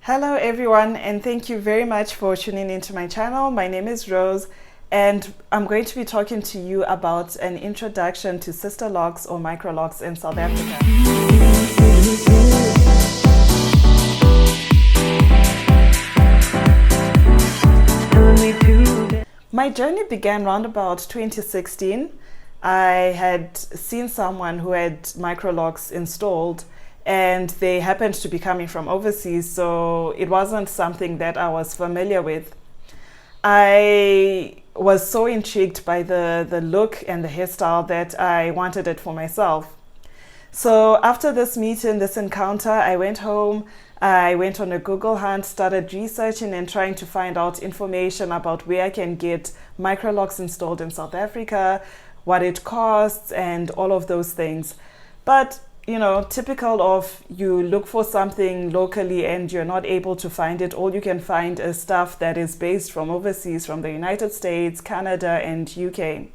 Hello everyone, and thank you very much for tuning into my channel. My name is Rose, and I'm going to be talking to you about an introduction to Sisterlocks or Microlocs in South Africa. My journey began around about 2016. I had seen someone who had Microlocs installed, and they happened to be coming from overseas, so it wasn't something that I was familiar with. I was so intrigued by the look and the hairstyle that I wanted it for myself. So after this meeting, this encounter, I went home, I went on a Google hunt, started researching and trying to find out information about where I can get Microlocs installed in South Africa, what it costs, and all of those things. But typical of you look for something locally and you're not able to find it. All you can find is stuff that is based from overseas, from the United States, Canada, and UK.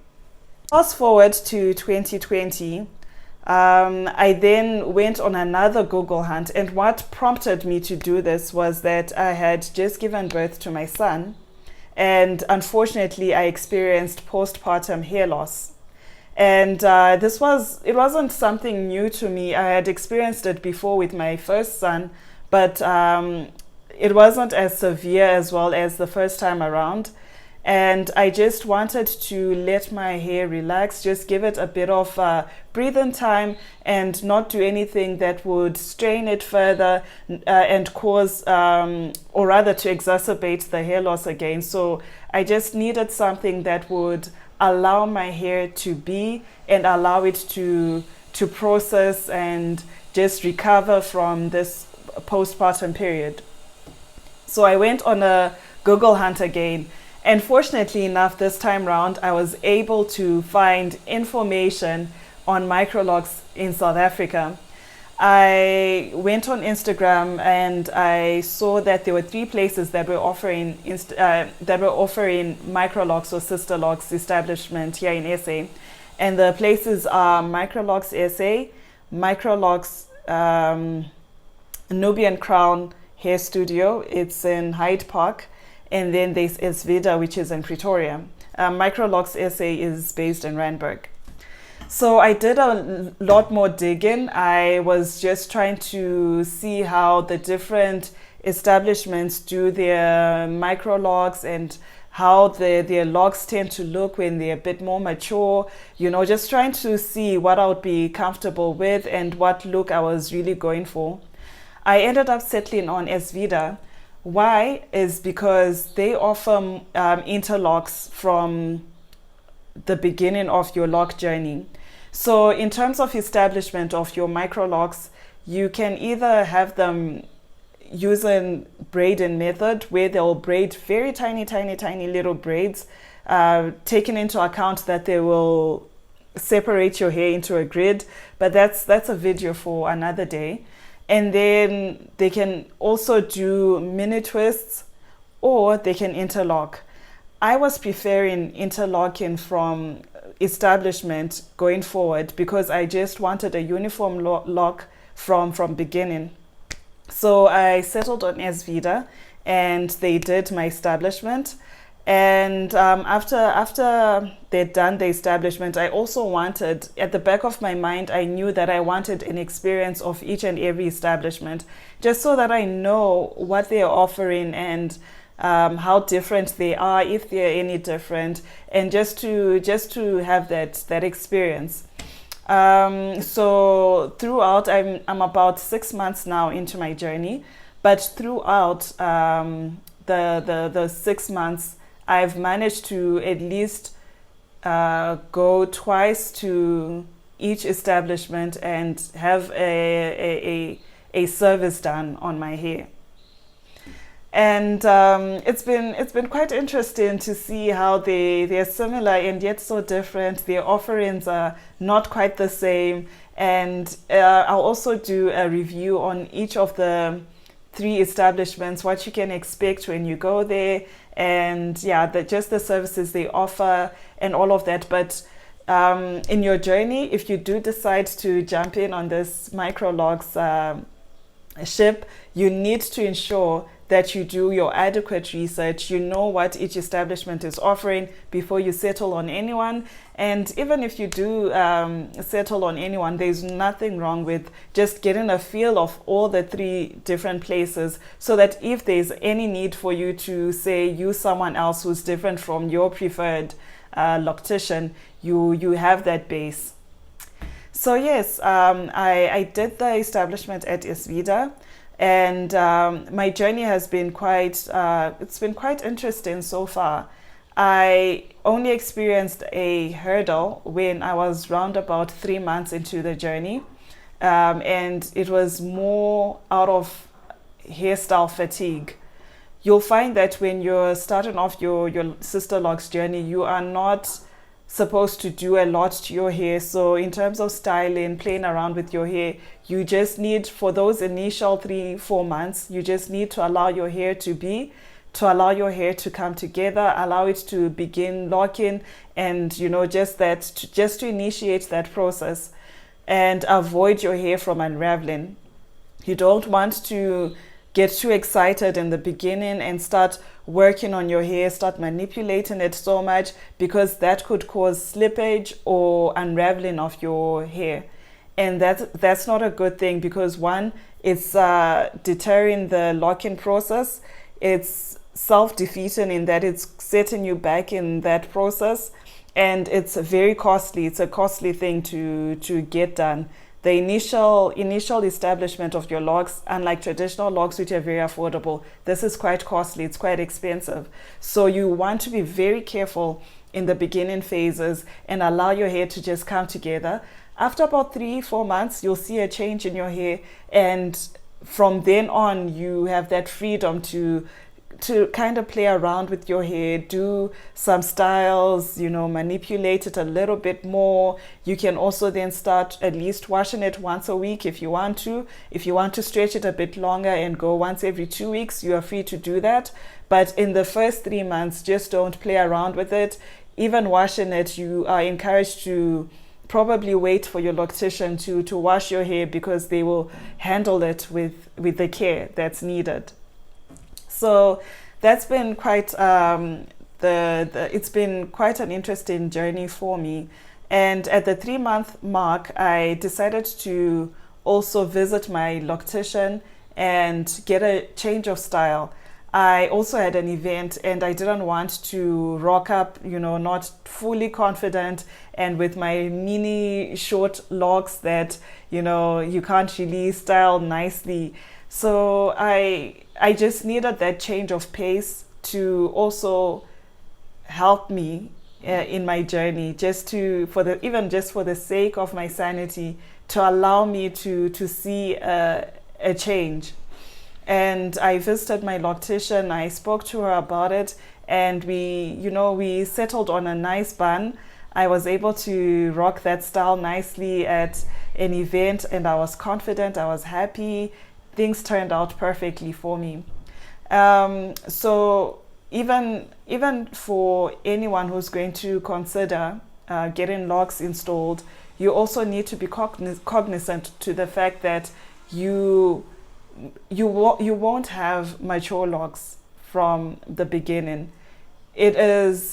Fast forward to 2020, I then went on another Google hunt, and what prompted me to do this was that I had just given birth to my son, and unfortunately I experienced postpartum hair loss. And it wasn't something new to me. I had experienced it before with my first son, but it wasn't as severe as well as the first time around. And I just wanted to let my hair relax, just give it a bit of breathing time and not do anything that would strain it further and cause, or rather to exacerbate the hair loss again. So I just needed something that would allow my hair to be and allow it to process and just recover from this postpartum period. So I went on a Google hunt again, and fortunately enough this time round I was able to find information on Microlocs in South Africa. I went on Instagram and I saw that there were 3 places that were offering Microlocs or Sisterlocks establishment here in SA, and the places are Microlocs SA, Microlocs Nubian Crown Hair Studio, it's in Hyde Park, and then there's Esvida, which is in Pretoria. Microlocs SA is based in Randburg. So I did a lot more digging. I was just trying to see how the different establishments do their Microlocs and how their locks tend to look when they're a bit more mature, just trying to see what I would be comfortable with and what look I was really going for. I ended up settling on Esvida. Why? Is because they offer interlocks from the beginning of your lock journey. So in terms of establishment of your Microlocs, you can either have them using braiding method where they'll braid very tiny little braids, taking into account that they will separate your hair into a grid, but that's a video for another day. And then they can also do mini twists, or they can interlock. I was preferring interlocking from establishment going forward because I just wanted a uniform lock from beginning. So I settled on Esvida and they did my establishment. And after they'd done the establishment, I also wanted, at the back of my mind, I knew that I wanted an experience of each and every establishment, just so that I know what they're offering and how different they are, if they're any different, and just to have that experience. So throughout, I'm about 6 months now into my journey, but throughout the 6 months, I've managed to at least go twice to each establishment and have a service done on my hair. And it's been quite interesting to see how they're similar and yet so different. Their offerings are not quite the same. And I'll also do a review on each of the 3 establishments, what you can expect when you go there, and just the services they offer and all of that. But in your journey, if you do decide to jump in on this Microlocs ship, you need to ensure that you do your adequate research. You know what each establishment is offering before you settle on anyone. And even if you do settle on anyone, there's nothing wrong with just getting a feel of all the 3 different places, so that if there's any need for you to, say, use someone else who's different from your preferred loctician, you have that base. So yes, I did the establishment at Isvida, and my journey has been it's been quite interesting so far. I only experienced a hurdle when I was round about 3 months into the journey, and it was more out of hairstyle fatigue. You'll find that when you're starting off your Sisterlocks journey, you are not supposed to do a lot to your hair. So in terms of styling, playing around with your hair, you just need, for those initial 3-4 months, you just need to allow your hair to come together, allow it to begin locking, and just to initiate that process and avoid your hair from unraveling. You don't want to get too excited in the beginning and start working on your hair, start manipulating it so much, because that could cause slippage or unraveling of your hair. And that's not a good thing, because one, it's deterring the locking process. It's self-defeating in that it's setting you back in that process, and it's very costly. It's a costly thing to get done. The initial establishment of your locks, unlike traditional locks, which are very affordable, this is quite costly. It's quite expensive. So you want to be very careful in the beginning phases and allow your hair to just come together. After about 3-4 months, you'll see a change in your hair, and from then on, you have that freedom to kind of play around with your hair, do some styles, manipulate it a little bit more. You can also then start at least washing it once a week if you want to. If you want to stretch it a bit longer and go once every 2 weeks, you are free to do that. But in the first 3 months, just don't play around with it. Even washing it, you are encouraged to probably wait for your loctician to wash your hair, because they will handle it with the care that's needed. So that's been quite it's been quite an interesting journey for me. And at the 3-month mark, I decided to also visit my loctician and get a change of style. I also had an event, and I didn't want to rock up, not fully confident and with my mini short locks that, you can't really style nicely. So I just needed that change of pace to also help me in my journey, even just for the sake of my sanity, to allow me to see a change. And I visited my loctician. I spoke to her about it, and we settled on a nice bun. I was able to rock that style nicely at an event, and I was confident, I was happy. Things turned out perfectly for me. So even for anyone who's going to consider getting locks installed, you also need to be cognizant to the fact that you won't have mature locks from the beginning. It is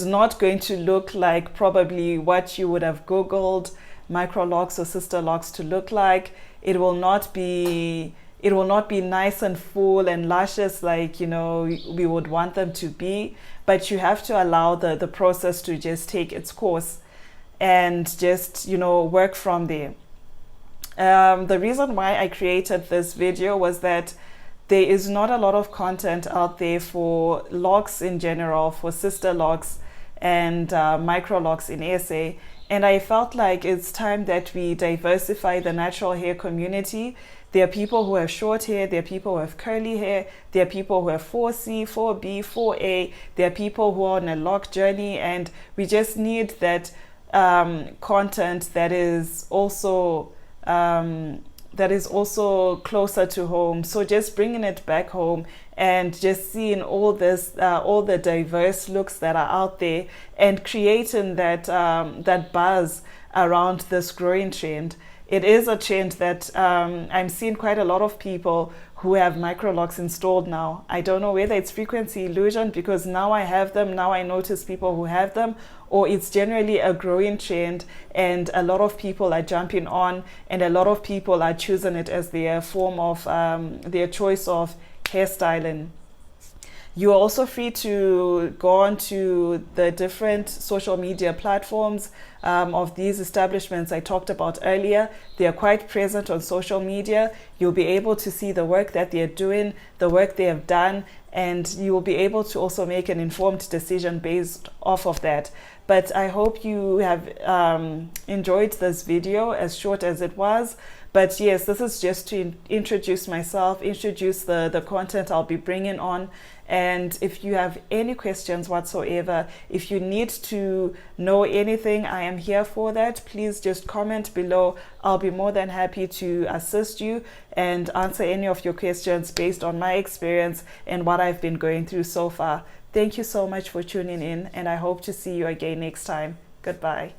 not going to look like probably what you would have Googled Microlocs or Sisterlocks to look like. It will not be nice and full and luscious like we would want them to be, but you have to allow the process to just take its course and just work from there. The reason why I created this video was that there is not a lot of content out there for locks in general, for Sisterlocks and Microlocs in SA. And I felt like it's time that we diversify the natural hair community. There are people who have short hair, there are people who have curly hair, there are people who have 4C, 4B, 4A, there are people who are on a lock journey, and we just need that content that is also closer to home. So just bringing it back home and just seeing all the diverse looks that are out there, and creating that buzz around this growing trend it is a change that I'm seeing quite a lot of people who have Microlocs installed now. I don't know whether it's frequency illusion because now I have them, now I notice people who have them, or it's generally a growing trend and a lot of people are jumping on and a lot of people are choosing it as their form of their choice of hairstyling. You're also free to go on to the different social media platforms of these establishments I talked about earlier. They are quite present on social media. You'll be able to see the work that they're doing, the work they have done, and you will be able to also make an informed decision based off of that. But I hope you have enjoyed this video, as short as it was. But yes, this is just to introduce myself, introduce the content I'll be bringing on. And if you have any questions whatsoever, if you need to know anything, I am here for that. Please just comment below. I'll be more than happy to assist you and answer any of your questions based on my experience and what I've been going through so far. Thank you so much for tuning in, and I hope to see you again next time. Goodbye.